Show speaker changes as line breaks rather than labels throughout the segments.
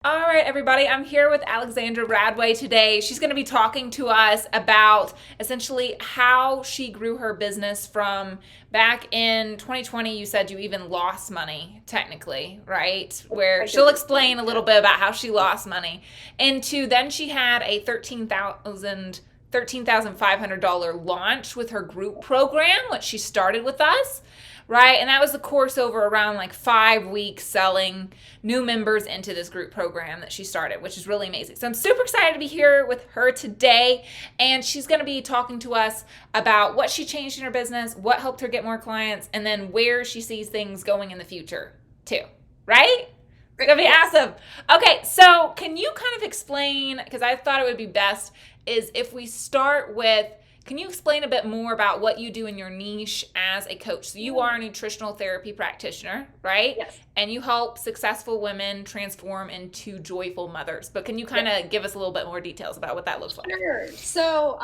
All right, everybody, I'm here with Alexandra Radway today. She's going to be talking to us about essentially how she grew her business from back in 2020. You said you even lost money, technically, right? Where
I
she'll
did.
explain a little bit about how she lost money. Into then she had a $13,500 launch with her group program, which she started with us, right? And that was the course over around like 5 weeks selling new members into this group program that she started, which is really amazing. So I'm super excited to be here with her today. And she's going to be talking to us about what she changed in her business, what helped her get more clients, and then where she sees things going in the future, too. Right? It's going to be
Yes.
awesome. Okay, so can you kind of explain, because I thought it would be best, is if we start with can you explain a bit more about what you do in your niche as a coach? So you are a nutritional therapy practitioner, right?
Yes.
And you help successful women transform into joyful mothers. But can you kind
Yes.
of give us a little bit more details about what that looks like?
Sure. So,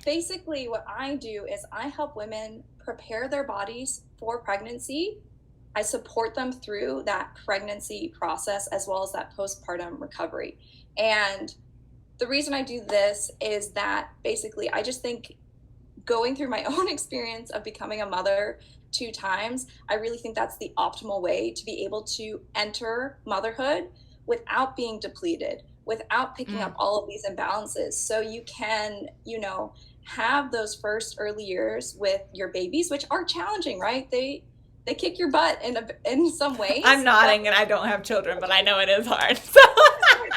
basically, what I do is I help women prepare their bodies for pregnancy. I support them through that pregnancy process as well as that postpartum recovery. And the reason I do this is that basically I just think going through my own experience of becoming a mother 2 times, I really think that's the optimal way to be able to enter motherhood without being depleted, without picking
Mm.
up all of these imbalances. So you can, have those first early years with your babies, which are challenging, right? They kick your butt in some
I'm
ways, but
nodding and I don't have children, but I know it is hard.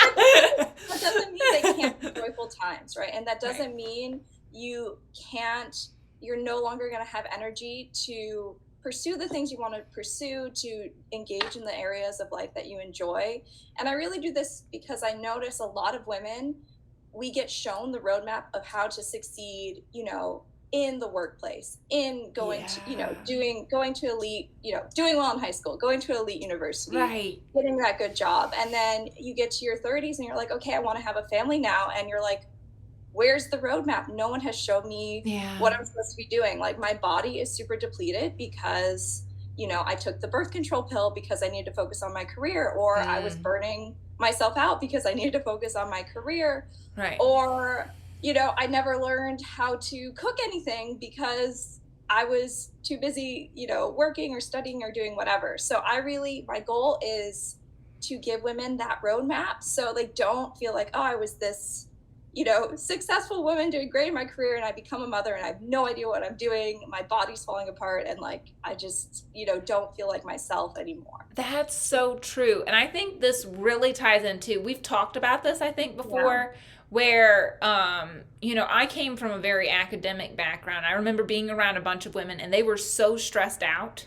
that doesn't mean they can't be joyful times, right? And that
Right.
doesn't mean you can't, you're no longer going to have energy to pursue the things you want to pursue, to engage in the areas of life that you enjoy. And I really do this because I notice a lot of women, we get shown the roadmap of how to succeed, in the workplace, in going to,
Yeah.
going to elite, doing well in high school, going to elite university,
Right.
getting that good job. And then you get to your 30s and you're like, okay, I want to have a family now. And you're like, where's the roadmap? No one has shown me what
Yeah.
I'm supposed to be doing. Like my body is super depleted because, I took the birth control pill because I needed to focus on my career, or I was
Mm.
burning myself out because I needed to focus on my career,
Right.
or, I never learned how to cook anything because I was too busy, working or studying or doing whatever. So my goal is to give women that roadmap so they don't feel like, oh, I was this, successful woman doing great in my career and I become a mother and I have no idea what I'm doing. My body's falling apart and like I just, don't feel like myself anymore.
That's so true. And I think this really ties into, we've talked about this, I think,
Yeah.
before, where, I came from a very academic background. I remember being around a bunch of women and they were so stressed out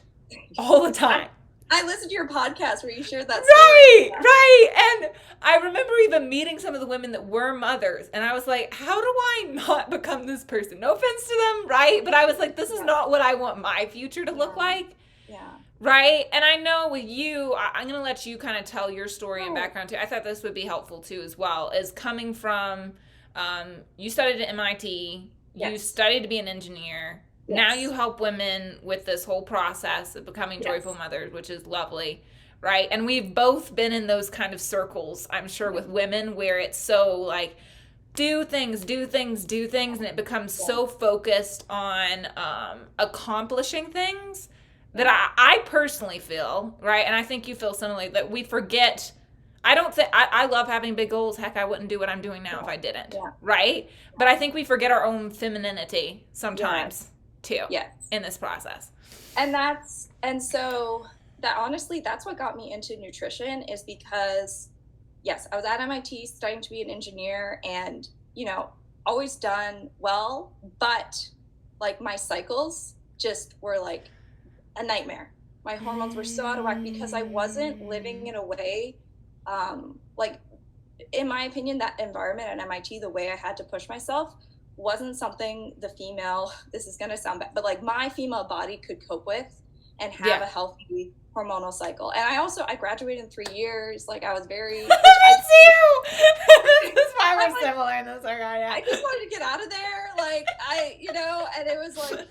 all the
I,
time.
I listened to your podcast where you shared that story.
Right, right. And I remember even meeting some of the women that were mothers, and I was like, how do I not become this person? No offense to them, right? But I was like, this is
Yeah.
not what I want my future to look
Yeah.
like.
Yeah.
Right. And I know with you, I'm going to let you kind of tell your story and
Oh,
background too. I thought this would be helpful too, as well, as coming from, you studied at MIT, you
yes.
studied to be an engineer. Now you
Yes.
help women with this whole process of becoming joyful
Yes.
mothers, which is lovely. Right. And we've both been in those kind of circles, I'm sure,
Yeah.
with women where it's so like, do things, do things, do things, and it becomes
Yeah.
so focused on accomplishing things that
Yeah.
I personally feel, right, and I think you feel similarly, that we forget. I don't think I love having big goals. Heck, I wouldn't do what I'm doing now if
Yeah.
I didn't,
Yeah.
right? But I think we forget our own femininity sometimes
Yes.
too
Yes.
in this process.
And so that honestly, that's what got me into nutrition is because, yes, I was at MIT studying to be an engineer and, always done well, but like my cycles just were like a nightmare. My hormones were so out of whack because I wasn't living
Mm.
in a way, like, in my opinion, that environment at MIT, the way I had to push myself wasn't something the female, this is going to sound bad, but like my female body could cope with and have
Yeah.
a healthy hormonal cycle. And I graduated in 3 years. Like I was
Me
very,
too. This is why
I'm
we're
like,
similar in this regard.
I just wanted to get out of there. Like and it was like,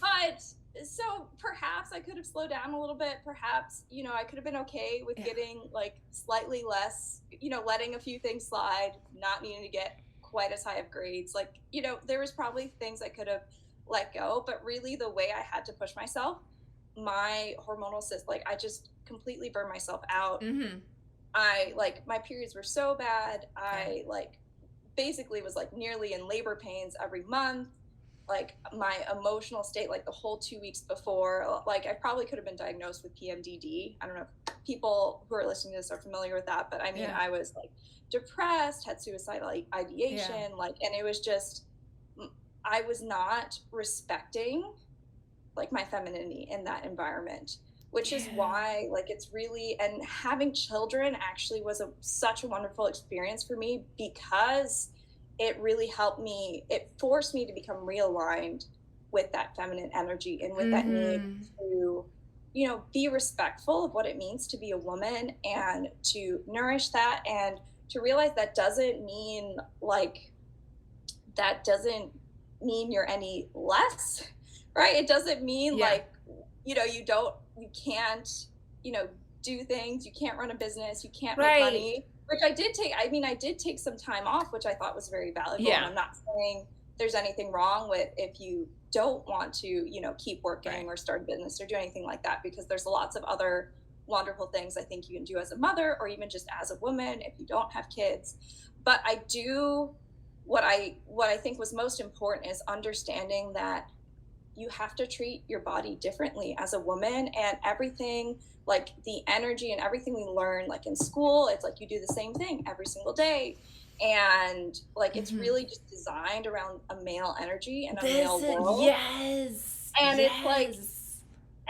but So perhaps I could have slowed down a little bit. Perhaps, I could have been okay with getting like slightly less, letting a few things slide, not needing to get quite as high of grades. Like, there was probably things I could have let go, but really the way I had to push myself, my hormonal system, like I just completely burned myself out. I my periods were so bad. I basically was like nearly in labor pains every month. Like my emotional state, like the whole 2 weeks before, like I probably could have been diagnosed with PMDD. I don't know if people who are listening to this are familiar with that, but I mean, I was like depressed, had suicidal ideation, and it was just, I was not respecting like my femininity in that environment, which is why like it's really, and having children actually was such a wonderful experience for me, because it really helped me, it forced me to become realigned with that feminine energy and with that need to, be respectful of what it means to be a woman and to nourish that, and to realize that doesn't mean you're any less, right? It doesn't mean like, you can't, do things, you can't run a business, you can't make money. Which I did take some time off, which I thought was very valuable. And I'm not saying there's anything wrong with if you don't want to, keep working or start a business or do anything like that, because there's lots of other wonderful things I think you can do as a mother, or even just as a woman if you don't have kids. But I do, what I think was most important is understanding that you have to treat your body differently as a woman, and everything, like the energy and everything we learn, like in school, it's like you do the same thing every single day. And like, it's really just designed around a male energy and a male world. And it's like,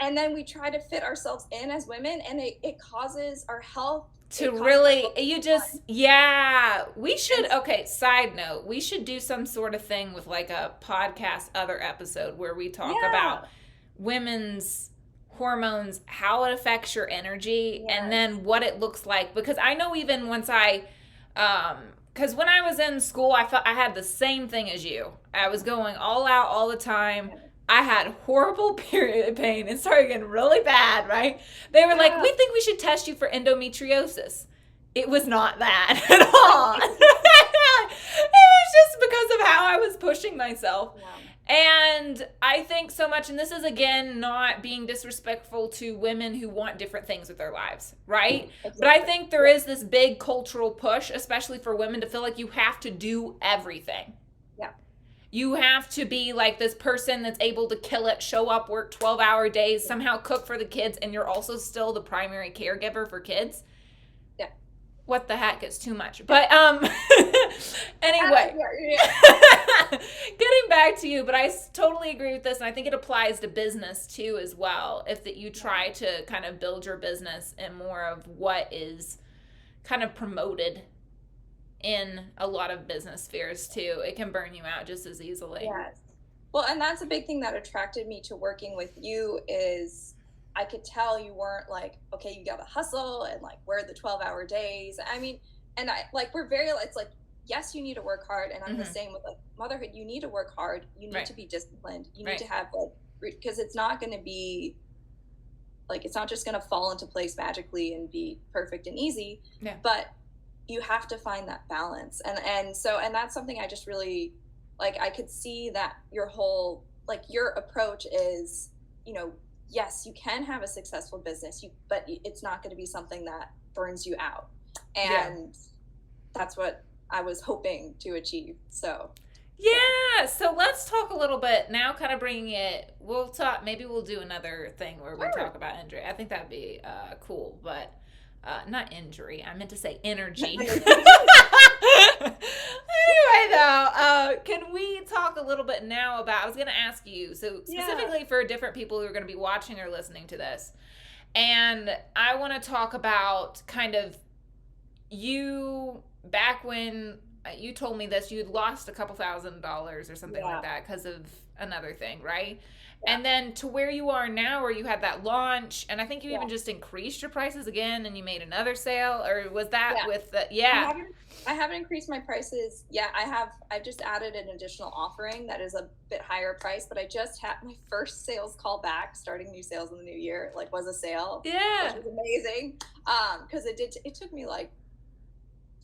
and then we try to fit ourselves in as women, and it causes our health
to really, we should, side note, we should do some sort of thing with like a podcast, other episode where we talk about women's hormones, how it affects your energy, and then what it looks like. Because I know even once because when I was in school, I felt I had the same thing as you. I was going all out all the time. I had horrible period pain. It started getting really bad, right? They were like, we think we should test you for endometriosis. It was not that at all. It was just because of how I was pushing myself. And I think so much, and this is, again, not being disrespectful to women who want different things with their lives, right? But I think there is this big cultural push, especially for women, to feel like you have to do everything. You have to be like this person that's able to kill it, show up, work 12-hour days, somehow cook for the kids, and you're also still the primary caregiver for kids. What the heck? It's too much. But anyway, getting back to you, but I totally agree with this, and I think it applies to business too as well. If that you try to kind of build your business in more of what is kind of promoted in a lot of business spheres too, it can burn you out just as easily.
Well, and that's a big thing that attracted me to working with you, is I could tell you weren't like, okay, you gotta hustle and like wear the 12-hour days. I mean, and I like, we're very, it's like, yes, you need to work hard, and I'm the same with like motherhood. You need to work hard, you need to be disciplined, you need to have like, because it's not going to be like, it's not just going to fall into place magically and be perfect and easy, but you have to find that balance. And that's something I just really, like, I could see that your whole, like, your approach is, yes, you can have a successful business, but it's not going to be something that burns you out. And that's what I was hoping to achieve. So
so let's talk a little bit now, kind of bringing it, maybe we'll do another thing where we talk about injury. I think that'd be cool, but not injury. I meant to say energy. Anyway, though, can we talk a little bit now about, I was going to ask you, so specifically for different people who are going to be watching or listening to this, and I want to talk about kind of you back when, you told me this, you'd lost a couple $1,000s or something like that because of another thing, right? Yeah. And then to where you are now, where you had that launch, and I think you even just increased your prices again, and you made another sale, or was that with the,
I haven't increased my prices yet. I've just added an additional offering that is a bit higher price, but I just had my first sales call back, starting new sales in the new year, like was a sale.
Yeah.
Which was amazing. Cause it took me like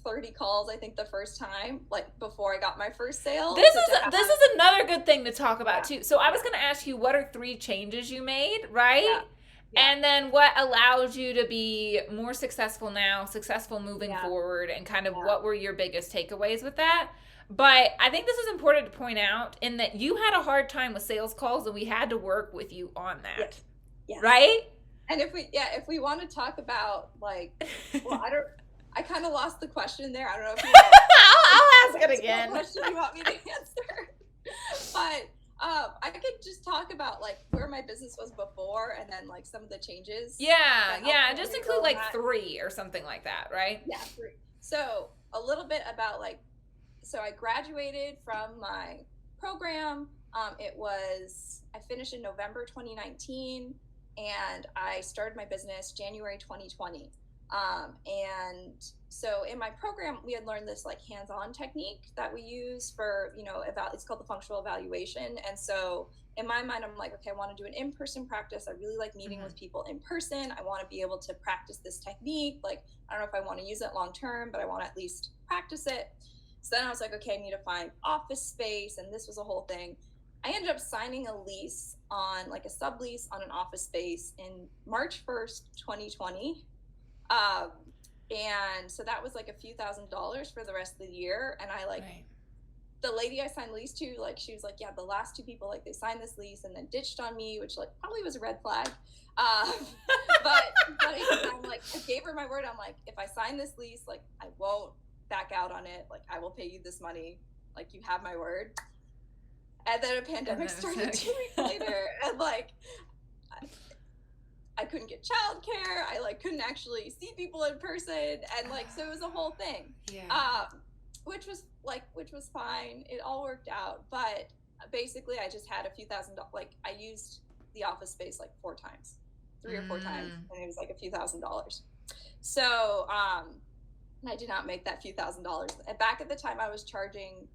30 calls, I think, the first time, like before I got my first sale.
This is another good thing to talk about too. So I was going to ask you, what are 3 changes you made, right? Yeah. And then what allowed you to be more successful now, successful moving forward, and kind of what were your biggest takeaways with that? But I think this is important to point out in that you had a hard time with sales calls, and we had to work with you on that.
Yes.
Right?
And if we want to talk about like, well, I kind of lost the question there. I don't know if you
I'll ask it again.
What question you want me to answer? But I could just talk about like where my business was before, and then like some of the changes.
Yeah. Just include like 3 or something like that, right?
Yeah, 3. So a little bit about like, so I graduated from my program. I finished in November 2019, and I started my business January 2020. And so in my program, we had learned this like hands-on technique that we use for, it's called the functional evaluation. And so in my mind, I'm like, okay, I want to do an in-person practice. I really like meeting with people in person. I want to be able to practice this technique. Like, I don't know if I want to use it long-term, but I want to at least practice it. So then I was like, okay, I need to find office space. And this was a whole thing. I ended up signing a lease on like a sublease on an office space in March 1st, 2020. And so that was like a few $1,000s for the rest of the year. And I the lady I signed lease to, like, she was like, yeah, the last 2 people, like, they signed this lease and then ditched on me, which like probably was a red flag. But I'm like, I gave her my word. I'm like, if I sign this lease, like, I won't back out on it. Like, I will pay you this money. Like, you have my word. And then a pandemic started 2 weeks later, and like, I couldn't get childcare. I like couldn't actually see people in person, and like so it was a whole thing. Which was fine. It all worked out, but basically I just had a few $1,000. Like I used the office space like 4 times, 3 or 4 times, and it was like a few $1,000s. So I did not make that few $1,000s. And back at the time, I was charging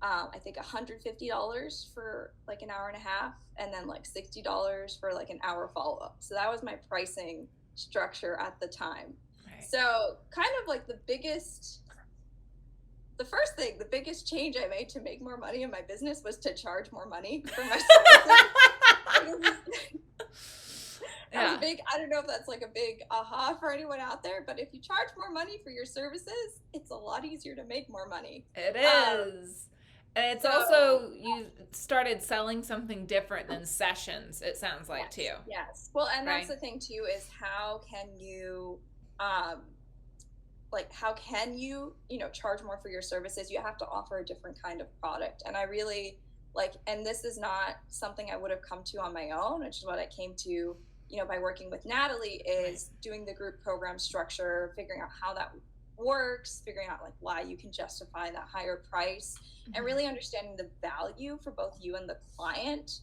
I think $150 for like an hour and a half, and then like $60 for like an hour follow-up. So that was my pricing structure at the time. Right. So kind of like the biggest change I made to make more money in my business was to charge more money for my services. That was big. I don't know if that's like a big aha for anyone out there, but if you charge more money for your services, it's a lot easier to make more money.
It is. And it's also, you started selling something different than sessions, it sounds like, too.
Yes. Well, and that's the thing, too, is how can you, charge more for your services? You have to offer a different kind of product. And I really, and this is not something I would have come to on my own, which is what I came to, by working with Natalie, is doing the group program structure, figuring out how that works, figuring out like why you can justify that higher price, and really understanding the value for both you and the client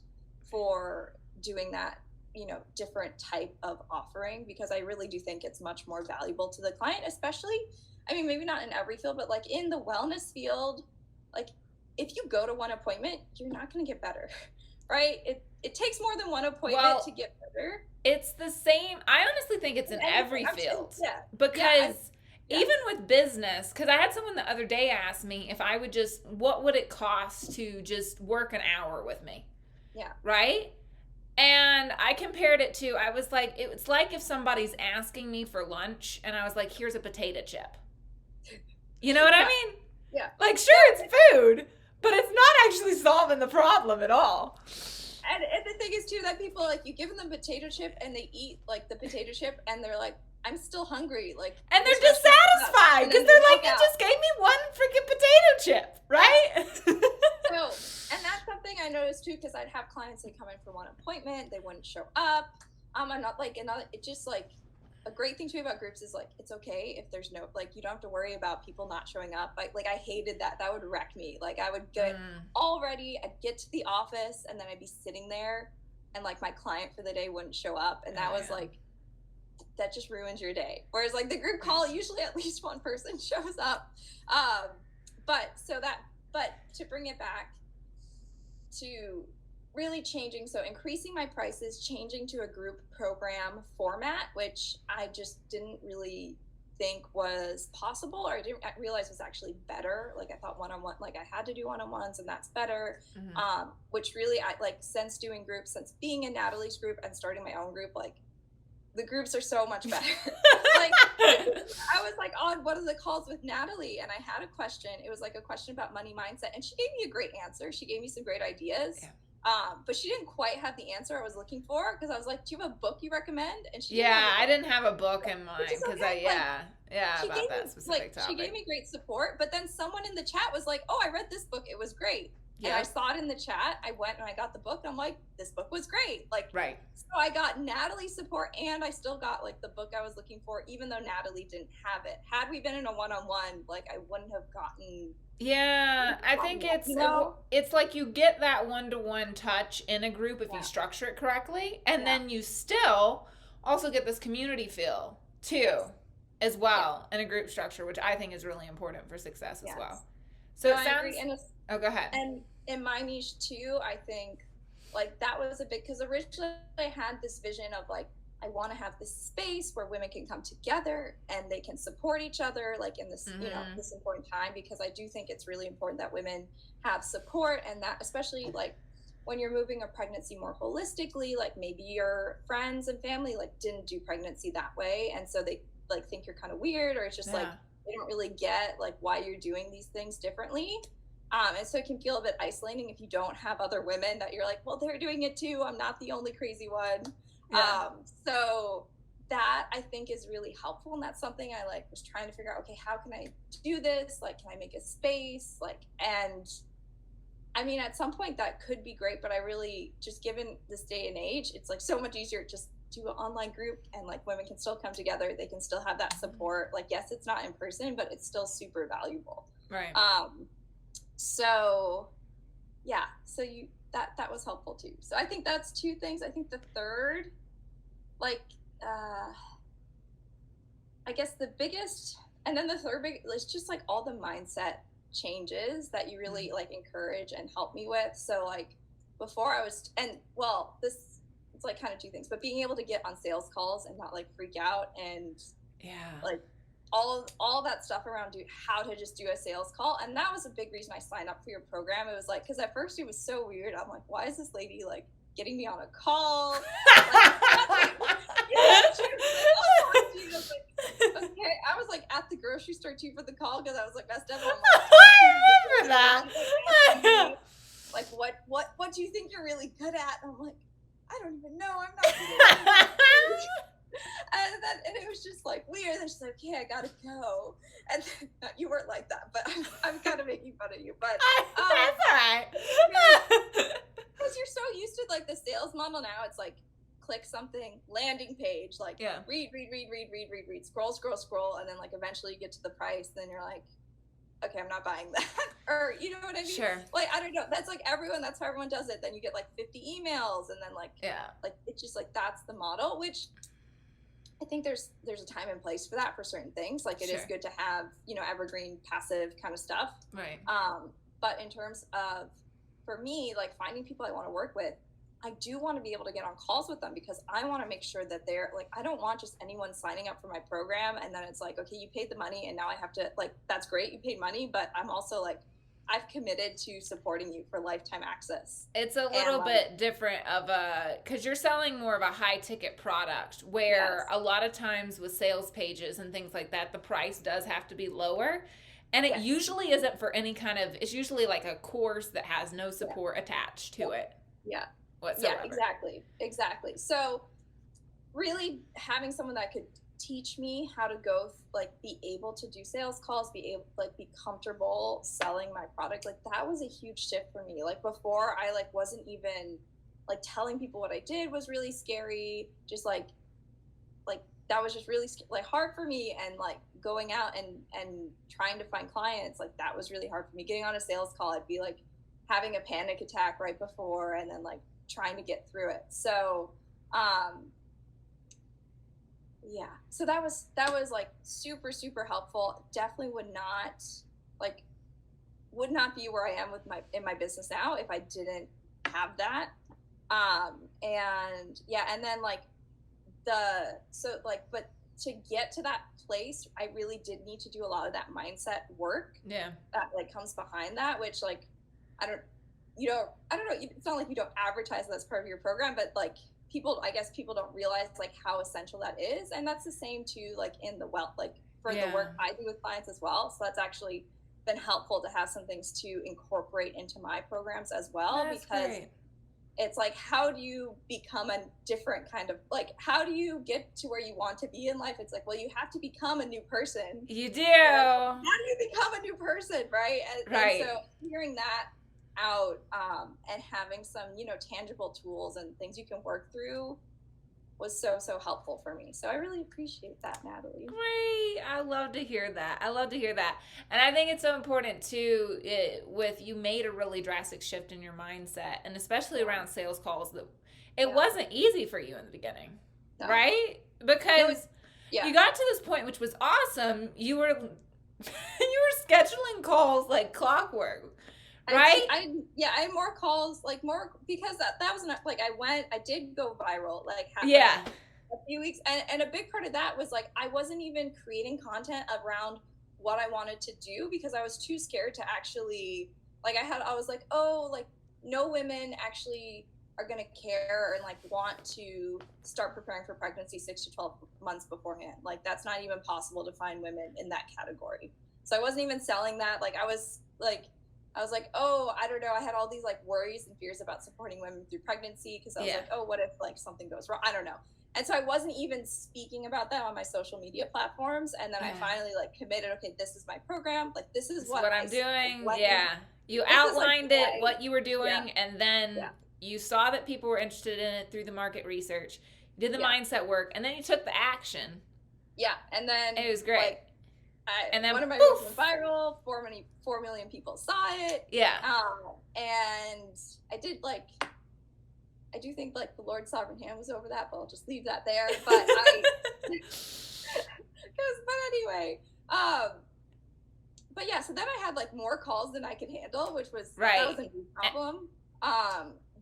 for doing that, different type of offering, because I really do think it's much more valuable to the client, especially, I mean, maybe not in every field, but like in the wellness field, like if you go to one appointment, you're not going to get better, right? It takes more than one appointment to get better.
It's the same. I honestly think it's in every field. Because even with business, because I had someone the other day ask me if I would what would it cost to just work an hour with me? Yeah. Right? And I compared it to, I was like, it's like if somebody's asking me for lunch and I was like, here's a potato chip. You know what I mean? Yeah. Like, sure, it's food, but it's not actually solving the problem at all.
And the thing is, too, that people, like, you give them the potato chip and they eat, like, the potato chip and they're like, I'm still hungry. Like,
and they're dissatisfied because they're like, you just gave me one freaking potato chip, right?
So, and that's something I noticed, too, because I'd have clients that come in for one appointment. They wouldn't show up. I'm not like, it just like, a great thing too about groups is like, it's okay if there's no, like, you don't have to worry about people not showing up. Like I hated that. That would wreck me. Like I would get all ready, I'd get to the office, and then I'd be sitting there, and like my client for the day wouldn't show up. And that was like, that just ruins your day. Whereas like the group call, usually at least one person shows up. But to bring it back to really changing, so increasing my prices, changing to a group program format, which I just didn't really think was possible, or I didn't realize was actually better. Like I thought one-on-one, like I had to do one-on-ones and that's better. Which really, I like, since doing groups, since being in Natalie's group and starting my own group, like the groups are so much better. Like I was like on one of the calls with Natalie, and I had a question. It was like a question about money mindset, and she gave me a great answer. She gave me some great ideas. But she didn't quite have the answer I was looking for, because I was like, do you have a book you recommend? And she
I didn't have a book in mind, because about that specific topic.
She gave me great support, but then someone in the chat was like, oh, I read this book, it was great. And I saw it in the chat. I went and I got the book. I'm like, this book was great. Like, so I got Natalie's support, and I still got like the book I was looking for, even though Natalie didn't have it. Had we been in a one-on-one, like I wouldn't have gotten.
Yeah, I think it's like you get that one-to-one touch in a group if you structure it correctly, and then you still also get this community feel too, as well, in a group structure, which I think is really important for success as well. So it sounds. Oh, go ahead.
And in my niche too, I think like that was a big, because originally I had this vision of like, I want to have this space where women can come together and they can support each other, like in this, you know, this important time, because I do think it's really important that women have support, and that especially like when you're moving a pregnancy more holistically, like maybe your friends and family like didn't do pregnancy that way, and so they like think you're kind of weird, or it's just like they don't really get like why you're doing these things differently. And so it can feel a bit isolating if you don't have other women that you're like, well, they're doing it too, I'm not the only crazy one. So that I think is really helpful, and that's something I like was trying to figure out, okay, how can I do this? Like, can I make a space? Like, and I mean, at some point that could be great, but I really, just given this day and age, it's like so much easier just do an online group, and like women can still come together, they can still have that support. Like, yes, it's not in person, but it's still super valuable. So yeah, so that was helpful too. So I think that's two things. I think the third, like I guess the biggest, and then the third big is just like all the mindset changes that you really like encourage and help me with. So like before I was, and well, this, it's like kind of two things, but being able to get on sales calls and not like freak out, and like all that stuff around how to just do a sales call. And that was a big reason I signed up for your program. It was like, because at first it was so weird. I'm like, why is this lady like getting me on a call? Okay, I was like at the grocery store too for the call, because I was like messed up. I'm like, like what do you think you're really good at? And I'm like, I don't even know. I'm not good at it. And it was just like weird. And she's like, okay, I gotta go. And then, you weren't like that, but I'm kind of making fun of you. But
that's all right.
Because you're so used to like the sales model now. It's like click something, landing page, like read, scroll, and then like eventually you get to the price. Then you're like, okay, I'm not buying that. Or you know what I mean?
Sure.
Like, I don't know. That's like everyone, that's how everyone does it. Then you get like 50 emails, and then like, like it's just like, that's the model, which I think there's a time and place for that for certain things. Like it is good to have, you know, evergreen passive kind of stuff.
Right.
But in terms of, for me, like finding people I want to work with, I do want to be able to get on calls with them, because I want to make sure that they're like, I don't want just anyone signing up for my program and then it's like, okay, you paid the money and now I have to, like, that's great, you paid money, but I'm also like, I've committed to supporting you for lifetime access.
It's a little bit different of because you're selling more of a high ticket product, where a lot of times with sales pages and things like that, the price does have to be lower. And it usually isn't for any kind of, it's usually like a course that has no support attached to it. Whatsoever.
Yeah, exactly. So really having someone that could teach me how to go, like be able to do sales calls, be able like be comfortable selling my product, like that was a huge shift for me. Like before, I like wasn't even like telling people what I did was really scary. Just like that was just really like hard for me. And like going out and trying to find clients, like that was really hard for me. Getting on a sales call, I'd be like having a panic attack right before, and then like trying to get through it. So yeah, so that was like super, super helpful. Definitely would not be where I am in my business now if I didn't have that. And yeah, and then like but to get to that place, I really did need to do a lot of that mindset work.
Yeah.
That like comes behind that, which like, I don't know. It's not like you don't advertise that as part of your program, but like I guess people don't realize like how essential that is. And that's the same too, like in the the work I do with clients as well. So that's actually been helpful to have some things to incorporate into my programs as well.
That's
because
great.
It's like, how do you become a different kind of, like, how do you get to where you want to be in life? It's like, well, you have to become a new person.
You do.
How do you become a new person, right?
Right.
And so hearing that out and having some, tangible tools and things you can work through was so, so helpful for me. So I really appreciate that, Natalie.
Great. I love to hear that. And I think it's so important too, you made a really drastic shift in your mindset, and especially around sales calls, that it wasn't easy for you in the beginning, right? Because you got to this point, which was awesome. You were scheduling calls like clockwork. Right?
I had more calls, like more, because that was not like, I did go viral, like a few weeks. And a big part of that was like, I wasn't even creating content around what I wanted to do because I was too scared to actually, like I was like, oh, like no women actually are going to care and like want to start preparing for pregnancy 6 to 12 months beforehand. Like that's not even possible to find women in that category. So I wasn't even selling that. Like I was like, oh, I don't know. I had all these like worries and fears about supporting women through pregnancy because I was like, oh, what if like something goes wrong? I don't know. And so I wasn't even speaking about that on my social media platforms. And then I finally like committed, okay, this is my program. Like this is what
I'm doing. You outlined what you were doing, and then you saw that people were interested in it through the market research. You did the mindset work, and then you took the action.
Yeah, and then
it was great.
And then one of my videos went viral. 4 million people saw it.
Yeah.
And I do think like the Lord's sovereign hand was over that, but I'll just leave that there. But anyway, but yeah, so then I had like more calls than I could handle, which was that was a new problem.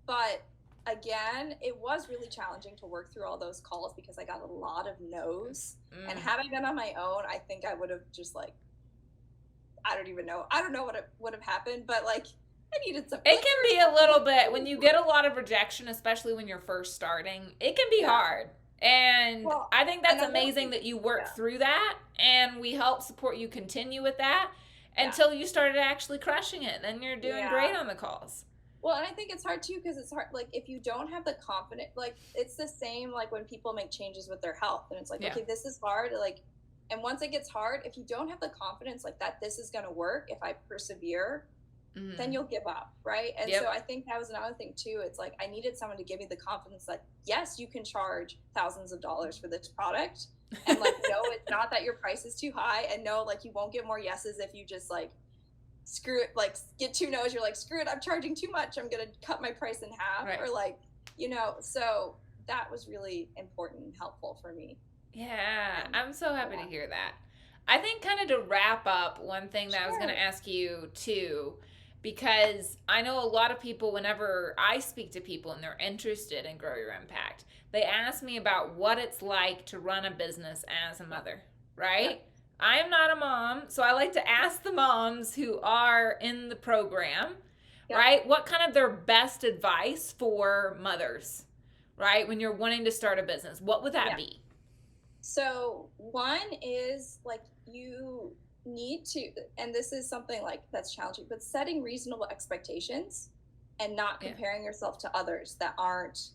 But again, it was really challenging to work through all those calls because I got a lot of no's. And had I been on my own, I think I would have just like, I don't know what would have happened, but like I needed some.
It can be a little bit when you get a lot of rejection, especially when you're first starting. It can be hard. And I think that's amazing that you worked through that, and we help support you continue with that until you started actually crushing it. Then you're doing great on the calls.
Well, and I think it's hard too, because it's hard, like if you don't have the confidence, like it's the same like when people make changes with their health, and it's like, okay, this is hard, like, and once it gets hard, if you don't have the confidence like that this is going to work if I persevere, then you'll give up, right? And so I think that was another thing too. It's like I needed someone to give me the confidence that yes, you can charge thousands of dollars for this product, and like no, it's not that your price is too high, and no, like you won't get more yeses if you just like screw it, like get 2 no's, you're like, screw it, I'm charging too much, I'm gonna cut my price in half, or like, so that was really important and helpful for me.
I'm so happy to hear that. I think kind of to wrap up, one thing that I was going to ask you too, because I know a lot of people, whenever I speak to people and they're interested in Grow Your Impact, they ask me about what it's like to run a business as a mother, right? I am not a mom, so I like to ask the moms who are in the program, right? What kind of their best advice for mothers, right? When you're wanting to start a business, what would that be?
So one is like you need to, and this is something like that's challenging, but setting reasonable expectations and not comparing yourself to others that aren't,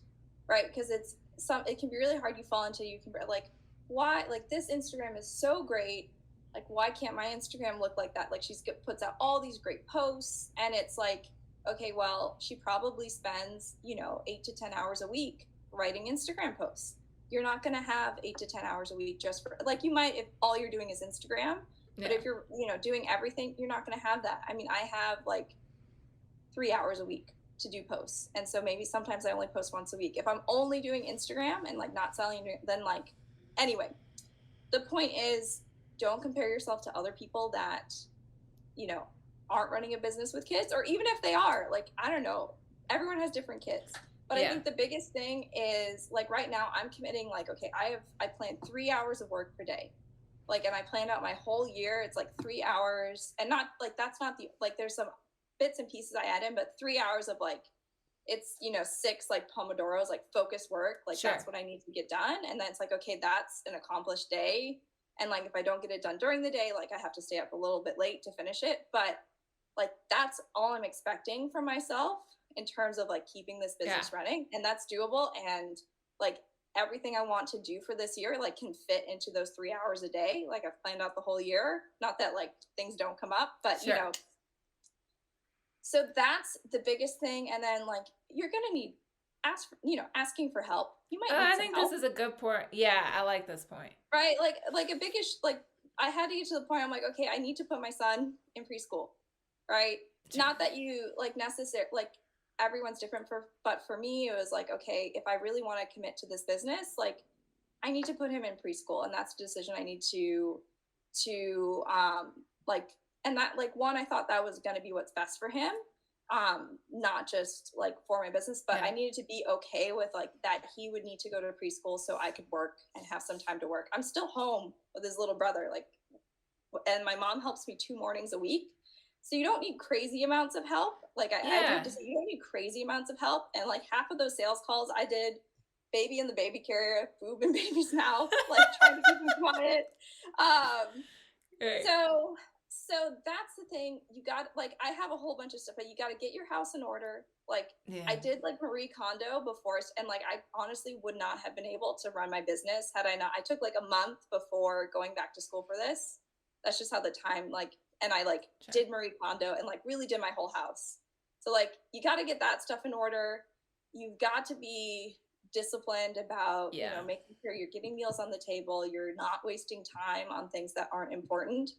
right? Because it can be really hard. You fall into, like, why, like this Instagram is so great. Like, why can't my Instagram look like that? Like puts out all these great posts, and it's like, okay, well, she probably spends, 8 to 10 hours a week writing Instagram posts. you're not going to have 8 to 10 hours a week just for, like, you might if all you're doing is Instagram, but if you're, doing everything, you're not going to have that. I mean, I have like 3 hours a week to do posts. And so maybe sometimes I only post once a week. If I'm only doing Instagram and like not selling, then like, anyway, the point is, don't compare yourself to other people that, aren't running a business with kids, or even if they are, like, I don't know, everyone has different kids. But I think the biggest thing is, like, right now I'm committing, like, okay, I plan 3 hours of work per day. Like, and I planned out my whole year. It's like 3 hours, and not like, that's not the, like, there's some bits and pieces I add in, but 3 hours of like, it's, 6 like Pomodoros, like focus work. Like, that's what I need to get done. And then it's like, okay, that's an accomplished day. And like, if I don't get it done during the day, like, I have to stay up a little bit late to finish it. But like, that's all I'm expecting from myself in terms of like keeping this business running. And that's doable. And like, everything I want to do for this year, like, can fit into those 3 hours a day. Like, I've planned out the whole year. Not that like things don't come up, but so that's the biggest thing. And then like, you're going to need asking for help. You might need
I
some
think
help.
this is a good point. Yeah, I like this point.
Right? Like a biggish, like, I had to get to the point, I'm like, okay, I need to put my son in preschool. Right? Not that you like necessarily, like, everyone's different, but for me it was like, okay, if I really want to commit to this business, like, I need to put him in preschool, and that's a decision I need to like, and that, like, one, I thought that was going to be what's best for him, not just like for my business, but I needed to be okay with like that he would need to go to preschool so I could work and have some time to work. I'm still home with his little brother, like, and my mom helps me 2 mornings a week. So you don't need crazy amounts of help. Like, I do have to say, you don't need crazy amounts of help. And like, half of those sales calls I did baby in the baby carrier, boob in baby's mouth, like, trying to keep him quiet. So that's the thing. You got, like, I have a whole bunch of stuff, but you got to get your house in order. Like, I did like Marie Kondo before, and like, I honestly would not have been able to run my business had I not. I took like a month before going back to school for this. That's just how the time, like, and I like did Marie Kondo and like really did my whole house. So like, you got to get that stuff in order. You've got to be disciplined about, making sure you're getting meals on the table. You're not wasting time on things that aren't important.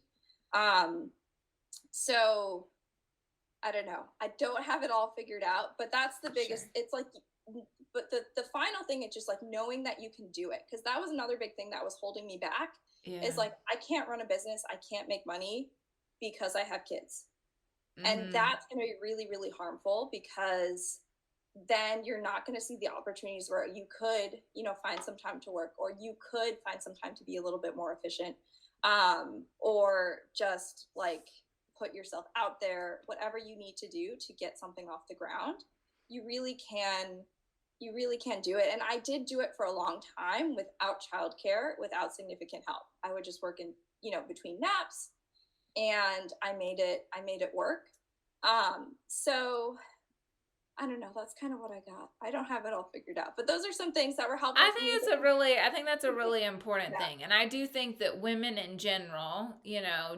So I don't know. I don't have it all figured out, but that's the biggest, it's like, but the final thing is just like knowing that you can do it. Cause that was another big thing that was holding me back is like, I can't run a business. I can't make money because I have kids. And that's going to be really, really harmful, because then you're not going to see the opportunities where you could, find some time to work, or you could find some time to be a little bit more efficient, or just like put yourself out there, whatever you need to do to get something off the ground. You really can do it. And I did do it for a long time without childcare, without significant help. I would just work in, between naps, and I made it work. So I don't know. That's kind of what I got. I don't have it all figured out, but those are some things that were helpful.
I think that's a really important thing. And I do think that women in general,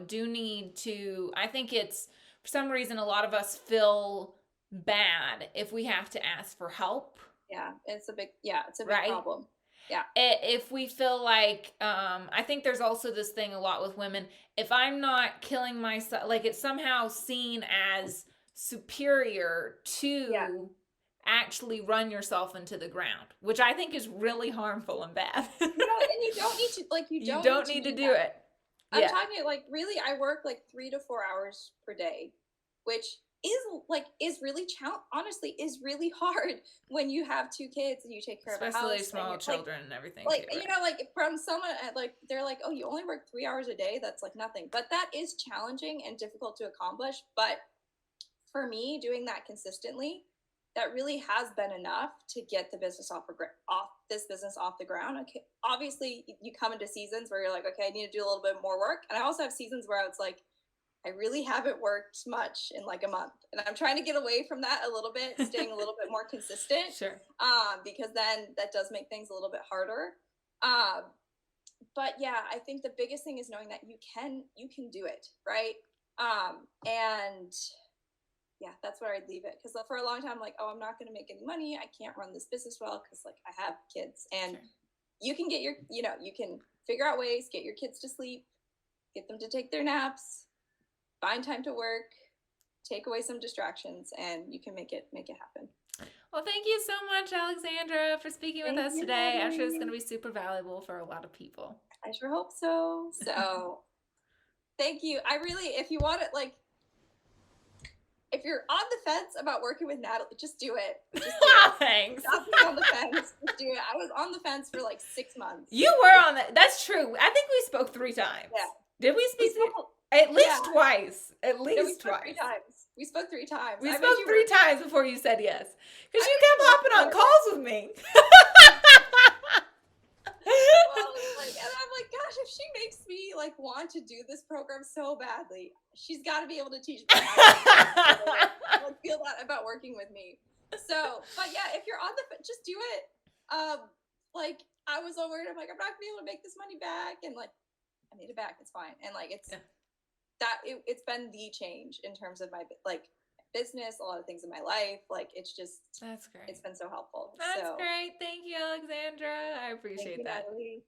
do need to, I think it's, for some reason, a lot of us feel bad if we have to ask for help.
Yeah, it's a big problem. Yeah.
If we feel like, I think there's also this thing a lot with women. If I'm not killing myself, like, it's somehow seen as superior to actually run yourself into the ground, which I think is really harmful and bad.
And you don't need to, like, you don't need to do
it.
I'm talking like, really, I work like 3 to 4 hours per day, which is really honestly is really hard when you have 2 kids and you take care of a house,
especially small children, and everything.
Like, like, from someone like, they're like, oh, you only work 3 hours a day. That's like nothing, but that is challenging and difficult to accomplish. But for me, doing that consistently, that really has been enough to get the business off the ground. Okay, obviously you come into seasons where you're like, okay, I need to do a little bit more work. And I also have seasons where it's like, I really haven't worked much in like a month, and I'm trying to get away from that a little bit, staying a little bit more consistent.
Sure.
Because then that does make things a little bit harder. But yeah, I think the biggest thing is knowing that you can do it, right? And yeah, that's where I'd leave it. Because for a long time, I'm like, oh, I'm not going to make any money. I can't run this business well because like I have kids. And you can get you can figure out ways, get your kids to sleep, get them to take their naps, find time to work, take away some distractions, and you can make it happen.
Well, thank you so much, Alexandra, for speaking with us today. I'm sure it's going to be super valuable for a lot of people.
I sure hope so. So thank you. I really, if you want it, like, if you're on the fence about working with Natalie, just do it. Just do it.
Thanks.
Stop being on the fence. Just do it. I was on the fence for like 6 months.
You were on that. That's true. I think we spoke 3 times.
Yeah.
Did we speak at least twice? At least twice.
3 times. We spoke 3 times.
We spoke 3 times before you said yes. Because you kept hopping on calls with me.
Well, and I'm like, gosh, if she makes me like want to do this program so badly, she's got to be able to teach me how to feel that about working with me. So, but yeah, if you're on the, just do it. Like I was all worried. I'm like, I'm not gonna be able to make this money back, and like, I made it back. It's fine. And like, it's it's been the change in terms of my like business, a lot of things in my life. Like it's just,
that's great.
It's been so helpful.
That's great. Thank you, Alexandra. I appreciate that.
Natalie.